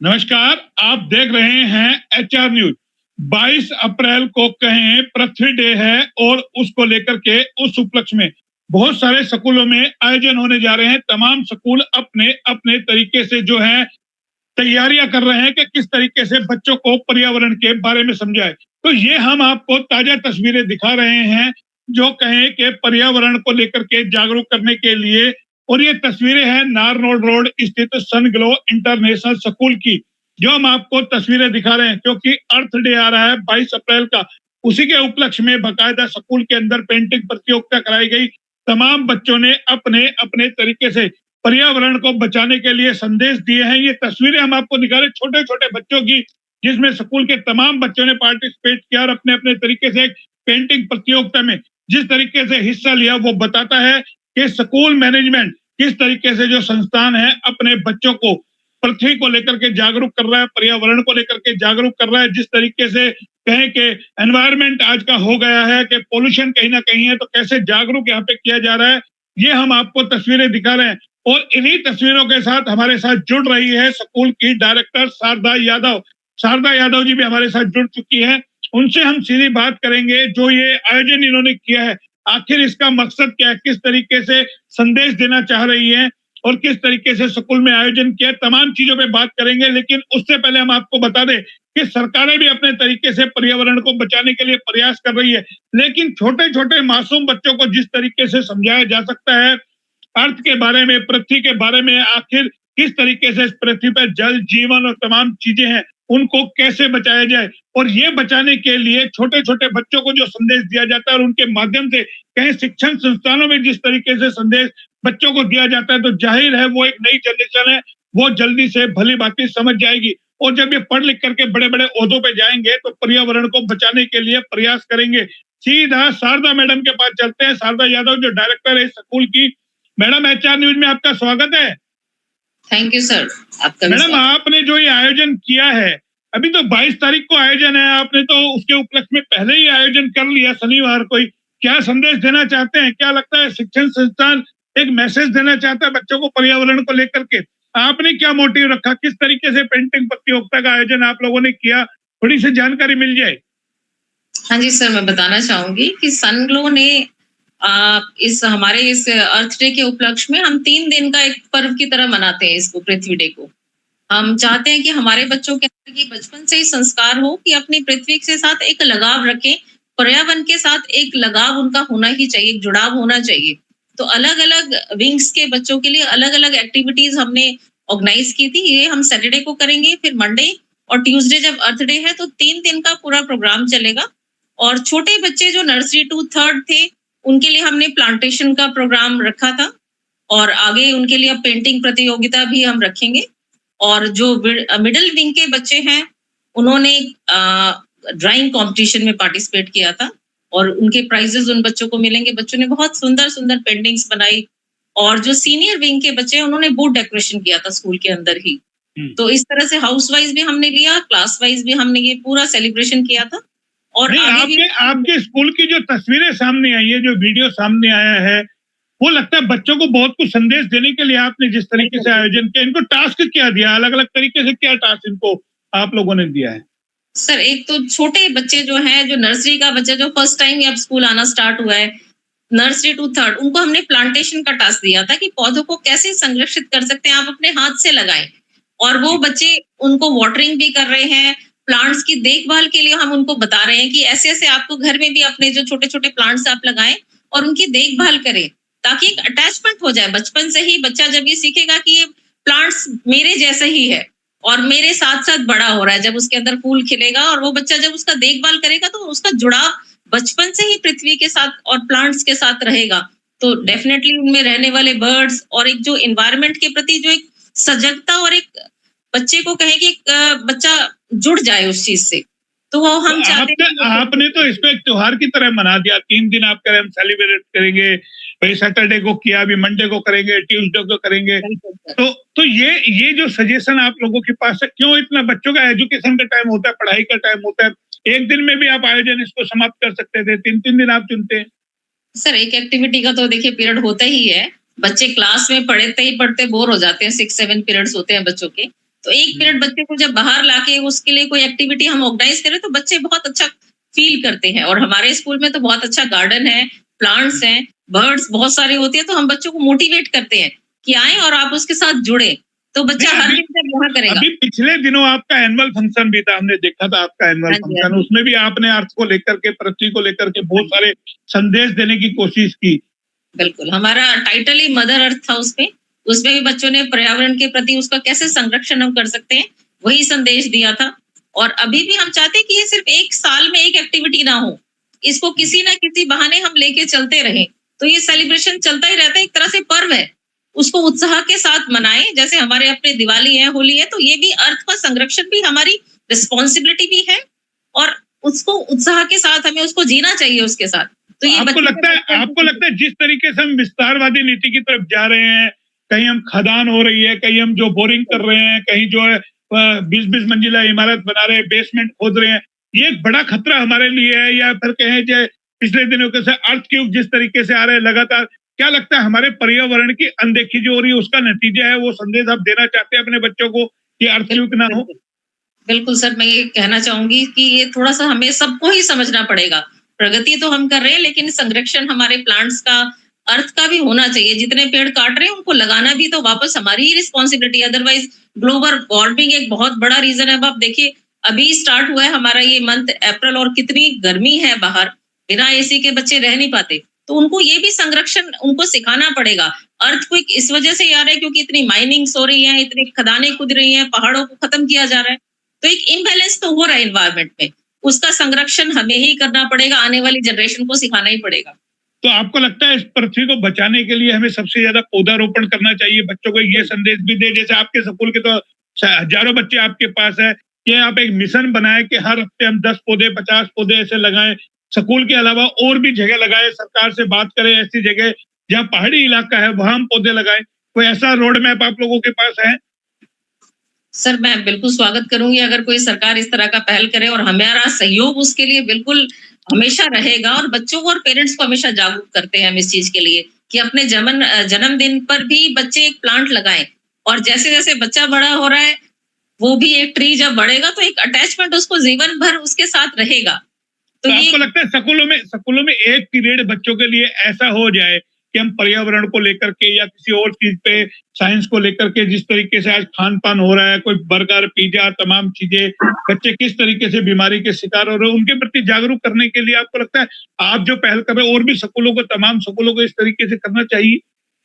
नमस्कार, आप देख रहे हैं एचआर न्यूज। 22 अप्रैल को कहें पृथ्वी डे है और उसको लेकर के उस उपलक्ष्य में बहुत सारे स्कूलों में आयोजन होने जा रहे हैं। तमाम स्कूल अपने अपने तरीके से जो है तैयारियां कर रहे हैं कि किस तरीके से बच्चों को पर्यावरण के बारे में समझाए। तो ये हम आपको ताजा तस्वीरें दिखा रहे हैं जो कहें कि पर्यावरण को लेकर के जागरूक करने के लिए। और ये तस्वीरें हैं नारनौल रोड स्थित सन ग्लो इंटरनेशनल स्कूल की, जो हम आपको तस्वीरें दिखा रहे हैं क्योंकि अर्थ डे आ रहा है 22 अप्रैल का। उसी के उपलक्ष्य में बकायदा स्कूल के अंदर पेंटिंग प्रतियोगिता कराई गई। तमाम बच्चों ने अपने अपने तरीके से पर्यावरण को बचाने के लिए संदेश दिए हैं। ये तस्वीरें हम आपको दिखा रहे छोटे छोटे बच्चों की, जिसमें स्कूल के तमाम बच्चों ने पार्टिसिपेट किया और अपने अपने तरीके से पेंटिंग प्रतियोगिता में जिस तरीके से हिस्सा लिया वो बताता है कि स्कूल मैनेजमेंट किस तरीके से जो संस्थान है अपने बच्चों को पृथ्वी को लेकर के जागरूक कर रहा है, पर्यावरण को लेकर के जागरूक कर रहा है। जिस तरीके से कहें कि एनवायरमेंट आज का हो गया है कि पोल्यूशन कहीं ना कहीं है, तो कैसे जागरूक यहाँ पे किया जा रहा है, ये हम आपको तस्वीरें दिखा रहे हैं। और इन्हीं तस्वीरों के साथ हमारे साथ जुड़ रही है स्कूल की डायरेक्टर शारदा यादव। शारदा यादव जी भी हमारे साथ जुड़ चुकी है। उनसे हम सीधी बात करेंगे जो ये आयोजन इन्होंने किया है, आखिर इसका मकसद क्या है, किस तरीके से संदेश देना चाह रही है और किस तरीके से स्कूल में आयोजन किया, तमाम चीजों पे बात करेंगे। लेकिन उससे पहले हम आपको बता दें कि सरकारें भी अपने तरीके से पर्यावरण को बचाने के लिए प्रयास कर रही है, लेकिन छोटे छोटे मासूम बच्चों को जिस तरीके से समझाया जा सकता है अर्थ के बारे में, पृथ्वी के बारे में, आखिर किस तरीके से इस पृथ्वी पर जल जीवन और तमाम चीजें हैं उनको कैसे बचाया जाए, और ये बचाने के लिए छोटे छोटे बच्चों को जो संदेश दिया जाता है और उनके माध्यम से कहीं शिक्षण संस्थानों में जिस तरीके से संदेश बच्चों को दिया जाता है, तो जाहिर है वो एक नई जनरेशन है, वो जल्दी से भली बातें समझ जाएगी। और जब ये पढ़ लिख करके बड़े बड़े ओहदों पे जाएंगे तो पर्यावरण को बचाने के लिए प्रयास करेंगे। सीधा शारदा मैडम के पास चलते हैं। शारदा यादव जो डायरेक्टर है स्कूल की। मैडम, एचआर न्यूज में आपका स्वागत है। Thank you sir. आपका मैडम, आपने जो ये आयोजन किया है, अभी तो 22 तारीख को आयोजन है, आपने तो उसके उपलक्ष्य में पहले ही आयोजन कर लिया शनिवार को ही। क्या संदेश देना चाहते हैं? क्या लगता है शिक्षण संस्थान एक मैसेज देना चाहता है बच्चों को पर्यावरण को लेकर के? आपने क्या मोटिव रखा, किस तरीके से पेंटिंग प्रतियोगिता का आयोजन आप लोगों ने किया, थोड़ी सी जानकारी मिल जाए। हाँ जी सर, मैं बताना चाहूंगी कि सनग्लो ने इस हमारे इस अर्थ डे के उपलक्ष्य में हम 3 दिन का एक पर्व की तरह मनाते हैं इसको, पृथ्वी डे को। हम चाहते हैं कि हमारे बच्चों के अंदर ये बचपन से ही संस्कार हो कि अपनी पृथ्वी के साथ एक लगाव रखें, पर्यावरण के साथ एक लगाव उनका होना ही चाहिए, एक जुड़ाव होना चाहिए। तो अलग-अलग विंग्स के बच्चों के लिए अलग-अलग एक्टिविटीज हमने ऑर्गेनाइज की थी। ये हम सैटरडे को करेंगे, फिर मंडे और ट्यूसडे जब अर्थ डे है तो 3 दिन का पूरा प्रोग्राम चलेगा। और छोटे बच्चे जो नर्सरी टू थर्ड थे, उनके लिए हमने प्लांटेशन का प्रोग्राम रखा था और आगे उनके लिए अब पेंटिंग प्रतियोगिता भी हम रखेंगे। और जो मिडिल विंग के बच्चे हैं, उन्होंने ड्राइंग कंपटीशन में पार्टिसिपेट किया था और उनके प्राइजेस उन बच्चों को मिलेंगे। बच्चों ने बहुत सुंदर सुंदर पेंटिंग्स बनाई। और जो सीनियर विंग के बच्चे हैं, उन्होंने बोर्ड डेकोरेशन किया था स्कूल के अंदर ही। तो इस तरह से हाउस वाइज भी हमने लिया, क्लास वाइज भी हमने ये पूरा सेलिब्रेशन किया था। और नहीं, आगे आपके स्कूल की जो तस्वीरें सामने आई है, जो वीडियो सामने आया है, वो लगता है बच्चों को बहुत कुछ संदेश देने के लिए आपने जिस तरीके से आयोजन किया, इनको टास्क क्या दिया, अलग अलग तरीके से क्या टास्क इनको आप लोगों ने दिया है? सर, एक तो छोटे बच्चे जो हैं, जो नर्सरी का बच्चा जो फर्स्ट टाइम अब स्कूल आना स्टार्ट हुआ है, नर्सरी टू थर्ड, उनको हमने प्लांटेशन का टास्क दिया था कि पौधों को कैसे संरक्षित कर सकते हैं, आप अपने हाथ से लगाएं। और वो बच्चे उनको वाटरिंग भी कर रहे हैं, प्लांट्स की देखभाल के लिए हम उनको बता रहे हैं कि ऐसे ऐसे आपको घर में भी अपने जो छोटे छोटे प्लांट्स आप लगाएं और उनकी देखभाल करें, ताकि एक अटैचमेंट हो जाए। बचपन से ही बच्चा जब ये सीखेगा कि ये प्लांट्स मेरे जैसे ही है और मेरे साथ साथ बड़ा हो रहा है, जब उसके अंदर फूल खिलेगा और वो बच्चा जब उसका देखभाल करेगा तो उसका जुड़ाव बचपन से ही पृथ्वी के साथ और प्लांट्स के साथ रहेगा। तो डेफिनेटली उनमें रहने वाले बर्ड्स और एक जो एनवायरनमेंट के प्रति जो एक सजगता और एक बच्चे को कहें कि एक बच्चा जुड़ जाए उस चीज से, तो वो हम चाहते हैं। आपने तो इसको एक त्योहार की तरह मना दिया। 3 दिन आप कह रहे हम सेलिब्रेट करेंगे, भाई सैटरडे को किया, अभी मंडे को करेंगे, ट्यूसडे को करेंगे। तो ये जो सजेशन आप लोगों के पास है, क्यों इतना? बच्चों का एजुकेशन का टाइम होता है, पढ़ाई का टाइम होता है, एक दिन में भी आप आयोजन इसको समाप्त कर सकते थे, 3-3 दिन आप चुनते हैं। सर, एक एक्टिविटी का तो देखिए पीरियड होता ही है। बच्चे क्लास में पढ़ते ही पढ़ते बोर हो जाते हैं, 6-7 पीरियड्स होते हैं बच्चों के। तो एक पीरियड बच्चे को जब बाहर लाके उसके लिए कोई एक्टिविटी हम ऑर्गेनाइज करें तो बच्चे बहुत अच्छा फील करते हैं। और हमारे स्कूल में तो बहुत अच्छा गार्डन है, प्लांट्स हैं, बर्ड्स बहुत सारी होती है, तो हम बच्चों को मोटिवेट करते हैं कि आएँ और आप उसके साथ जुड़े, तो बच्चा नहीं, हर अभी दिन जब वहाँ करेगा। अभी पिछले दिनों आपका एनुअल फंक्शन भी था, हमने देखा था आपका एनुअल हाँ जी, हाँ फंक्शन, जी। उसमें भी आपने अर्थ को लेकर के, पृथ्वी को लेकर के हाँ बहुत जी। सारे संदेश देने की कोशिश की। बिल्कुल, हमारा टाइटल ही मदर अर्थ था उसमें। उसमें भी बच्चों ने पर्यावरण के प्रति उसका कैसे संरक्षण हम कर सकते हैं, वही संदेश दिया था। और अभी भी हम चाहते हैं कि ये सिर्फ 1 साल में एक एक्टिविटी ना हो। इसको किसी न किसी बहाने हम लेके चलते रहें। तो ये सेलिब्रेशन चलता ही रहता है, एक तरह से पर्व है। उसको उत्साह के साथ मनाएँ, जैसे हमारे अपने दिवाली है, होली है, तो ये भी अर्थ का संरक्षण भी हमारी रिस्पॉन्सिबिलिटी भी है और उसको उत्साह के साथ हमें उसको जीना चाहिए उसके साथ। तो ये आपको बच्चों लगता है जिस तरीके से हम विस्तारवादी नीति की तरफ जा रहे हैं, कहीं हम खदान हो रही है, कहीं हम जो बोरिंग कर रहे हैं, कहीं जो है 20-20 मंजिला इमारत बना रहे हैं, बेसमेंट खोद रहे हैं, ये एक बड़ा खतरा हमारे लिए है, या फिर कहें जो पिछले दिनों के से अर्थ क्यूब जिस तरीके से आ रहे हैं लगातार, क्या लगता है हमारे पर्यावरण की अनदेखी जो हो रही है उसका नतीजा है, वो संदेश आप देना चाहते हैं अपने बच्चों को कि अर्थ क्यूब बिल्कुल, ना हो? बिल्कुल। बिल्कुल सर, मैं ये कहना चाहूँगी कि ये थोड़ा-सा हमें सबको ही समझना पड़ेगा। प्रगति तो हम कर रहे हैं, लेकिन संरक्षण हमारे प्लांट्स का, अर्थ का भी होना चाहिए। जितने पेड़ काट रहे हैं, उनको लगाना भी तो वापस हमारी ही रिस्पॉन्सिबिलिटी है, अदरवाइज़ ग्लोबल वार्मिंग एक बहुत बड़ा रीज़न है। अब आप देखिए, अभी स्टार्ट हुआ है हमारा ये मंथ अप्रैल और कितनी गर्मी है बाहर, बिना एसी के बच्चे रह नहीं पाते। तो उनको ये भी संरक्षण उनको सिखाना पड़ेगा। अर्थक्वेक इस वजह से आ रहा है क्योंकि इतनी माइनिंग्स हो रही हैं, इतनी खदानें खुद रही हैं, पहाड़ों को खत्म किया जा रहा है। तो एक इम्बैलेंस तो हो रहा है एनवायरनमेंट में, उसका संरक्षण हमें ही करना पड़ेगा, आने वाली जनरेशन को सिखाना ही पड़ेगा। तो आपको लगता है इस पृथ्वी को बचाने के लिए हमें सबसे ज्यादा पौधारोपण करना चाहिए, बच्चों को ये संदेश भी दे, जैसे आपके स्कूल के तो हजारों बच्चे आपके पास है, कि आप एक मिशन बनाए कि हर हफ्ते हम 10 पौधे 50 पौधे ऐसे लगाएं, स्कूल के अलावा और भी जगह लगाए, सरकार से बात करें ऐसी जगह जहाँ पहाड़ी इलाका है वहां हम पौधे लगाएं, कोई ऐसा रोड मैप आप लोगों के पास है? सर, मैं बिल्कुल स्वागत करूँगी अगर कोई सरकार इस तरह का पहल करे और हमारा सहयोग उसके लिए बिल्कुल हमेशा रहेगा और बच्चों को और पेरेंट्स को हमेशा जागरूक करते हैं हम इस चीज़ के लिए कि अपने जन्मदिन पर भी बच्चे एक प्लांट लगाएँ और जैसे-जैसे बच्चा बड़ा हो रहा है, वो भी एक ट्री जब बढ़ेगा तो एक अटैचमेंट उसको जीवन भर उसके साथ रहेगा। तो तो ये आपको लगता है स्कूलों में एक पीरियड बच्चों के लिए ऐसा हो जाए कि हम पर्यावरण को लेकर के या किसी और चीज पे, साइंस को लेकर के, जिस तरीके से आज खान पान हो रहा है, कोई बर्गर पिज्जा तमाम चीजें, बच्चे किस तरीके से बीमारी के शिकार हो रहे हैं, उनके प्रति जागरूक करने के लिए आपको लगता है आप जो पहल कर रहे हैं और भी स्कूलों को, तमाम स्कूलों को इस तरीके से करना चाहिए?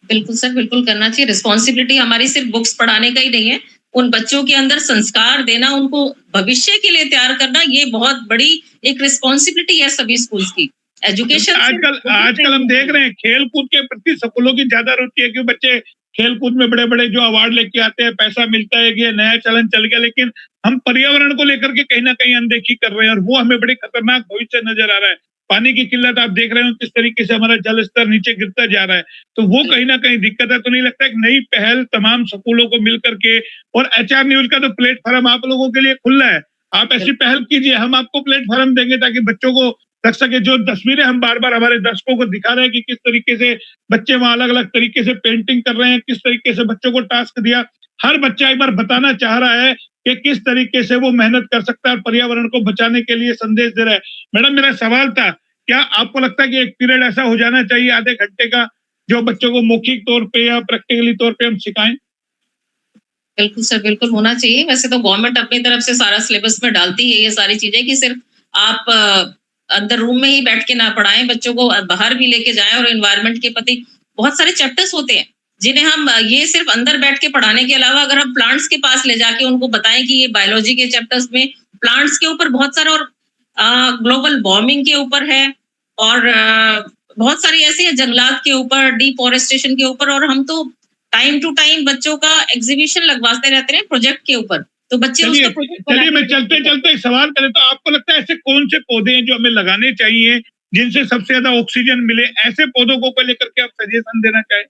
बिल्कुल सर, बिल्कुल करना चाहिए। रिस्पॉन्सिबिलिटी हमारी सिर्फ बुक्स पढ़ाने का ही नहीं है, उन बच्चों के अंदर संस्कार देना, उनको भविष्य के लिए तैयार करना, ये बहुत बड़ी एक रिस्पॉन्सिबिलिटी है सभी स्कूल्स की। एजुकेशन सिर्फ आजकल हम देख रहे हैं खेल कूद के प्रति स्कूलों की ज्यादा रुचि है, कि बच्चे खेल कूद में बड़े बड़े जो अवार्ड लेके आते हैं, पैसा मिलता है, कि ये नया चलन चल गया, लेकिन हम पर्यावरण को लेकर के कहीं ना कहीं अनदेखी कर रहे हैं और वो हमें बड़े खतरनाक भविष्य नजर आ रहा है। पानी की किल्लत आप देख रहे हो किस तरीके से हमारा जल स्तर नीचे गिरता जा रहा है, तो वो कहीं ना कहीं दिक्कत है। तो नहीं लगता एक नई पहल तमाम स्कूलों को मिल करके, और एचआर न्यूज का तो प्लेटफॉर्म आप लोगों के लिए खुला है, आप ऐसी पहल कीजिए, हम आपको प्लेटफॉर्म देंगे ताकि बच्चों को रख सके। जो तस्वीरें हम बार बार हमारे दर्शकों को दिखा रहे हैं कि किस तरीके से बच्चे वहां अलग अलग तरीके से पेंटिंग कर रहे हैं, किस तरीके से बच्चों को टास्क दिया, हर बच्चा एक बार बताना चाह रहा है कि किस तरीके से वो मेहनत कर सकता है और पर्यावरण को बचाने के लिए संदेश दे रहा है। मैडम, मेरा सवाल था, क्या आपको लगता है कि एक पीरियड ऐसा हो जाना चाहिए आधे घंटे का, जो बच्चों को मौखिक तौर पे या प्रैक्टिकली तौर पे हम सिखाएं? बिल्कुल सर, बिल्कुल होना चाहिए। वैसे तो गवर्नमेंट अपनी तरफ से सारा सिलेबस में डालती है ये सारी चीज़ें कि सिर्फ आप अंदर रूम में ही बैठ के ना पढ़ाएँ, बच्चों को बाहर भी लेके जाएँ और एनवायरनमेंट के प्रति बहुत सारे चैप्टर्स होते हैं, जिन्हें हम ये सिर्फ अंदर बैठ के पढ़ाने के अलावा अगर हम प्लांट्स के पास ले जाके उनको बताएँ कि ये बायोलॉजी के चैप्टर्स में प्लांट्स के ऊपर बहुत सारा और ग्लोबल वार्मिंग के ऊपर है और बहुत सारी ऐसी है जंगलात के ऊपर, डिफॉरेस्टेशन के ऊपर और हम तो टाइम टू टाइम बच्चों का एग्जीबिशन लगवाते रहते हैं प्रोजेक्ट के ऊपर, तो बच्चे चलिए उसका प्रोजेक्ट चलिए मैं बनाते चलते चलते एक सवाल करें, तो आपको लगता है ऐसे कौन से पौधे हैं जो हमें लगाने चाहिए जिनसे सबसे ज्यादा ऑक्सीजन मिले, ऐसे पौधों को लेकर के आप सजेशन देना चाहें?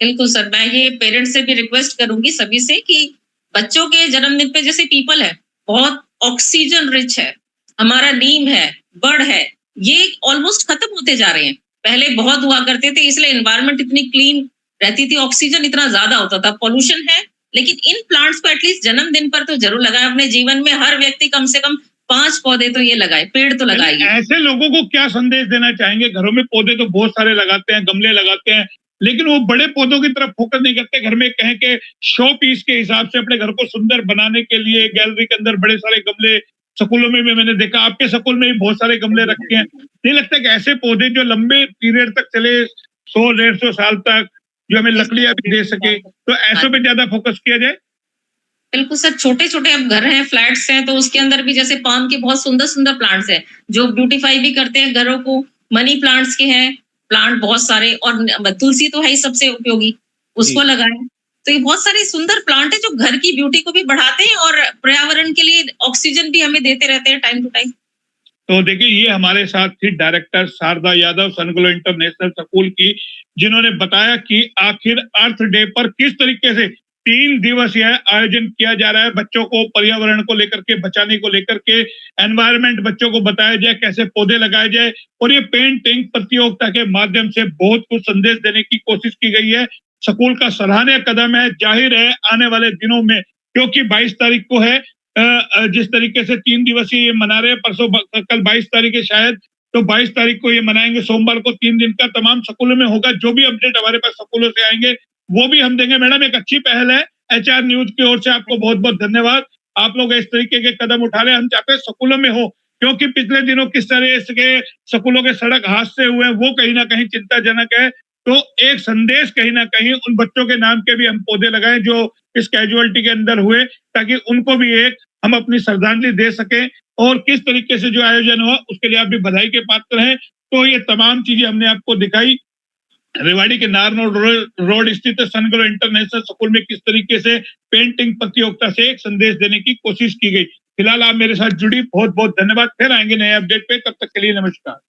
बिल्कुल सर, मैं ये पेरेंट्स से भी रिक्वेस्ट करूंगी सभी से कि बच्चों के जन्मदिन पे जैसे पीपल है, बहुत ऑक्सीजन रिच है, हमारा नीम है, बड़ है, ये ऑलमोस्ट खत्म होते जा रहे हैं। पहले बहुत हुआ करते थे इसलिए एनवायरनमेंट इतनी क्लीन रहती थी, ऑक्सीजन इतना ज्यादा होता था। पॉल्यूशन है लेकिन इन प्लांट्स को एटलीस्ट जन्मदिन पर तो जरूर लगाएं। अपने जीवन में हर व्यक्ति कम से कम 5 पौधे तो ये लगाए, पेड़ तो लगाइए। ऐसे लोगों को क्या संदेश देना चाहेंगे? घरों में पौधे तो बहुत सारे लगाते हैं, गमले लगाते हैं, लेकिन वो बड़े पौधों की तरफ फोकस नहीं करते। घर में कहें कि शो पीस के हिसाब से अपने घर को सुंदर बनाने के लिए गैलरी के अंदर बड़े सारे गमले, स्कूलों में भी मैंने देखा, आपके स्कूल में भी बहुत सारे गमले रखे हैं। नहीं लगता कि ऐसे पौधे जो लंबे पीरियड तक चले, 100-150 साल तक, जो हमें लकड़ियां भी दे सके, तो ऐसों पे ज्यादा फोकस किया जाए? बिल्कुल सर, छोटे-छोटे अब घर हैं, फ्लैट्स हैं, तो उसके अंदर भी जैसे पाम के बहुत सुंदर-सुंदर प्लांट्स हैं, जो ब्यूटीफाई भी करते हैं घरों को। मनी प्लांट्स के हैं, प्लांट बहुत सारे, और तुलसी तो है ही सबसे उपयोगी, उसको लगाएं। तो ये बहुत सारे सुंदर प्लांट है जो घर की ब्यूटी को भी बढ़ाते हैं और पर्यावरण के लिए ऑक्सीजन भी हमें देते रहते हैं टाइम टू टाइम। तो देखिए, ये हमारे साथ थी director Sharda Yadav, Sunglow international school की, जिन्होंने बताया कि आखिर अर्थ डे पर किस तरीके से 3 दिवसीय आयोजन किया जा रहा है। बच्चों को पर्यावरण को लेकर के, बचाने को लेकर के, एनवायरमेंट बच्चों को बताया जाए, कैसे पौधे लगाए जाए, और ये पेंटिंग प्रतियोगिता के माध्यम से बहुत कुछ संदेश देने की कोशिश की गई है। स्कूल का सराहनीय कदम है। जाहिर है आने वाले दिनों में, क्योंकि 22 तारीख को है, जिस तरीके से 3 दिवसीय ये मना रहे हैं, परसों कल 22 तारीख है शायद, तो 22 तारीख को ये मनाएंगे। सोमवार को 3 दिन का तमाम स्कूलों में होगा। जो भी अपडेट हमारे पास स्कूलों से आएंगे वो भी हम देंगे। मैडम, एक अच्छी पहल है एचआर न्यूज की ओर से, आपको बहुत बहुत धन्यवाद। आप लोग इस तरीके के कदम उठा रहे हैं। हम चाहते हैं स्कूलों में हो, क्योंकि पिछले दिनों किस तरह के स्कूलों के सड़क हादसे हुए, वो कहीं ना कहीं चिंताजनक है। तो एक संदेश कहीं ना कहीं उन बच्चों के नाम के भी हम पौधे लगाएं जो इस कैजुअलिटी के अंदर हुए, ताकि उनको भी एक हम अपनी श्रद्धांजलि दे सकें। और किस तरीके से जो आयोजन हुआ उसके लिए आप भी बधाई के पात्र हैं। तो ये तमाम चीजें हमने आपको दिखाई। रेवाड़ी के नारनौल रोड स्थित सनग्लो इंटरनेशनल स्कूल में किस तरीके से पेंटिंग प्रतियोगिता से एक संदेश देने की कोशिश की गई। फिलहाल आप मेरे साथ जुड़ी, बहुत बहुत धन्यवाद। फिर आएंगे नए अपडेट पे, तब तक के लिए नमस्कार।